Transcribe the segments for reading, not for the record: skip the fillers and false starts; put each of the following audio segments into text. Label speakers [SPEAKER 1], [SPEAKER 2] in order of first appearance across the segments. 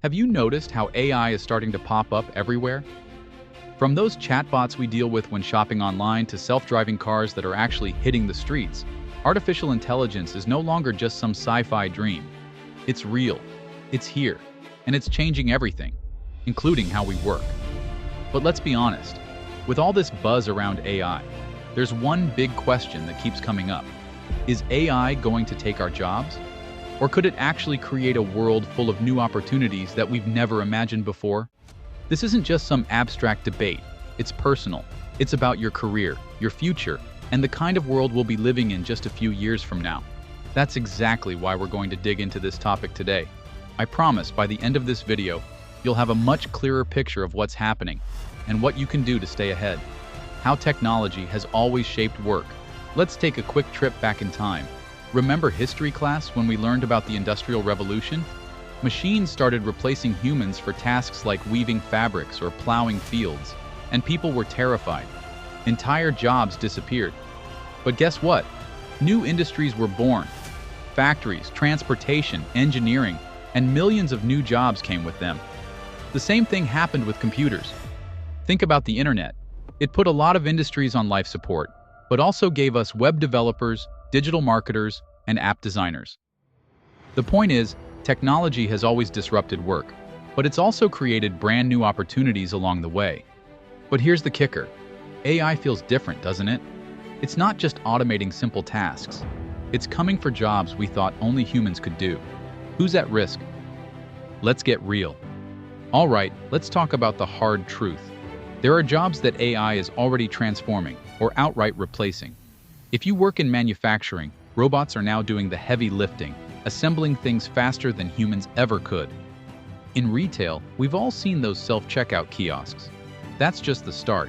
[SPEAKER 1] Have you noticed how AI is starting to pop up everywhere? From those chatbots we deal with when shopping online to self-driving cars that are actually hitting the streets, artificial intelligence is no longer just some sci-fi dream. It's real, it's here, and it's changing everything, including how we work. But let's be honest, with all this buzz around AI, there's one big question that keeps coming up. Is AI going to take our jobs? Or could it actually create a world full of new opportunities that we've never imagined before? This isn't just some abstract debate. It's personal. It's about your career, your future, and the kind of world we'll be living in just a few years from now. That's exactly why we're going to dig into this topic today. I promise by the end of this video, you'll have a much clearer picture of what's happening and what you can do to stay ahead. How technology has always shaped work. Let's take a quick trip back in time. Remember history class when we learned about the Industrial Revolution? Machines started replacing humans for tasks like weaving fabrics or plowing fields, and people were terrified. Entire jobs disappeared. But guess what? New industries were born. Factories, transportation, engineering, and millions of new jobs came with them. The same thing happened with computers. Think about the internet. It put a lot of industries on life support, but also gave us web developers, digital marketers, and app designers. The point is, technology has always disrupted work, but it's also created brand new opportunities along the way. But here's the kicker. AI feels different, doesn't it? It's not just automating simple tasks. It's coming for jobs we thought only humans could do. Who's at risk? Let's get real. All right, let's talk about the hard truth. There are jobs that AI is already transforming or outright replacing. If you work in manufacturing, robots are now doing the heavy lifting, assembling things faster than humans ever could. In retail, we've all seen those self-checkout kiosks. That's just the start.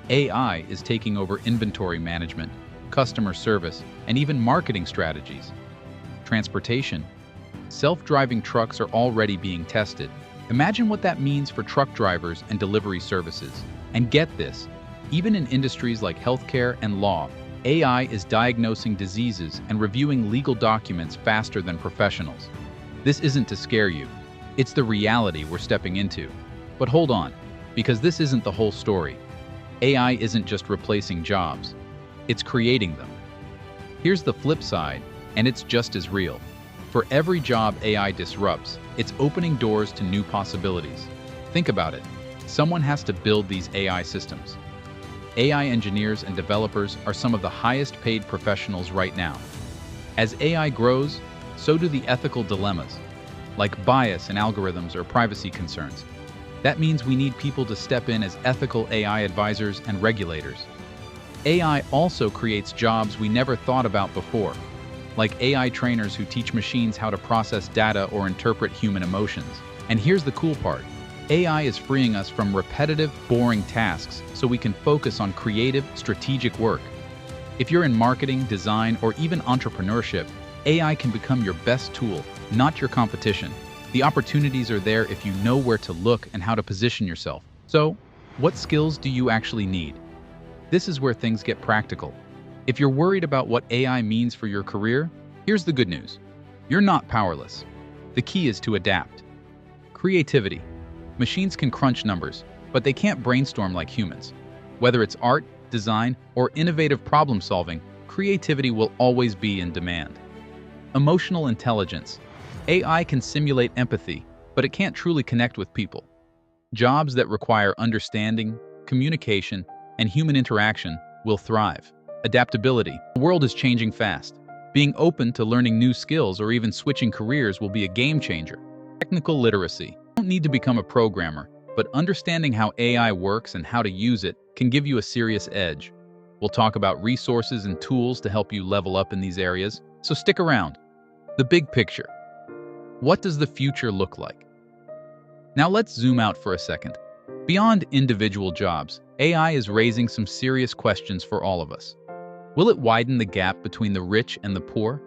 [SPEAKER 1] AI is taking over inventory management, customer service, and even marketing strategies. Transportation. Self-driving trucks are already being tested. Imagine what that means for truck drivers and delivery services. And get this, even in industries like healthcare and law, AI is diagnosing diseases and reviewing legal documents faster than professionals. This isn't to scare you. It's the reality we're stepping into. But hold on, because this isn't the whole story. AI isn't just replacing jobs. It's creating them. Here's the flip side, and it's just as real. For every job AI disrupts, it's opening doors to new possibilities. Think about it. Someone has to build these AI systems. AI engineers and developers are some of the highest paid professionals right now. As AI grows, so do the ethical dilemmas, like bias in algorithms or privacy concerns. That means we need people to step in as ethical AI advisors and regulators. AI also creates jobs we never thought about before, like AI trainers who teach machines how to process data or interpret human emotions. And here's the cool part. AI is freeing us from repetitive, boring tasks so we can focus on creative, strategic work. If you're in marketing, design, or even entrepreneurship, AI can become your best tool, not your competition. The opportunities are there if you know where to look and how to position yourself. So, what skills do you actually need? This is where things get practical. If you're worried about what AI means for your career, here's the good news. You're not powerless. The key is to adapt. Creativity. Machines can crunch numbers, but they can't brainstorm like humans. Whether it's art, design, or innovative problem-solving, creativity will always be in demand. Emotional intelligence. AI can simulate empathy, but it can't truly connect with people. Jobs that require understanding, communication, and human interaction will thrive. Adaptability. The world is changing fast. Being open to learning new skills or even switching careers will be a game changer. Technical literacy. You don't need to become a programmer, but understanding how AI works and how to use it can give you a serious edge. We'll talk about resources and tools to help you level up in these areas, so stick around. The big picture. What does the future look like? Now let's zoom out for a second. Beyond individual jobs, AI is raising some serious questions for all of us. Will it widen the gap between the rich and the poor?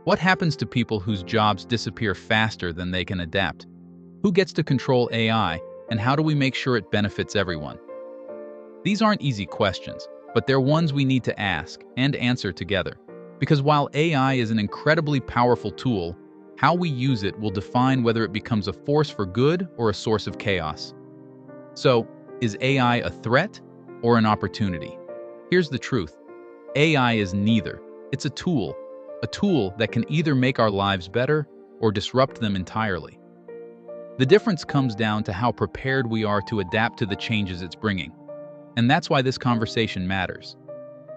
[SPEAKER 1] What happens to people whose jobs disappear faster than they can adapt? Who gets to control AI, and how do we make sure it benefits everyone? These aren't easy questions, but they're ones we need to ask and answer together. Because while AI is an incredibly powerful tool, How we use it will define whether it becomes a force for good or a source of chaos. So, is AI a threat or an opportunity? Here's the truth. AI is neither. It's a tool that can either make our lives better or disrupt them entirely. The difference comes down to how prepared we are to adapt to the changes it's bringing. And that's why this conversation matters.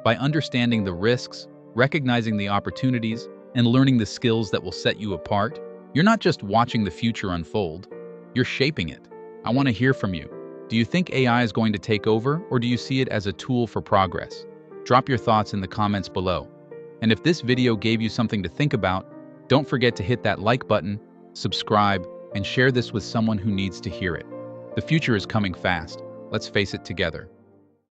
[SPEAKER 1] By understanding the risks, recognizing the opportunities, and learning the skills that will set you apart, you're not just watching the future unfold, you're shaping it. I want to hear from you. Do you think AI is going to take over, or do you see it as a tool for progress? Drop your thoughts in the comments below. And if this video gave you something to think about, don't forget to hit that like button, subscribe, and share this with someone who needs to hear it. The future is coming fast. Let's face it together.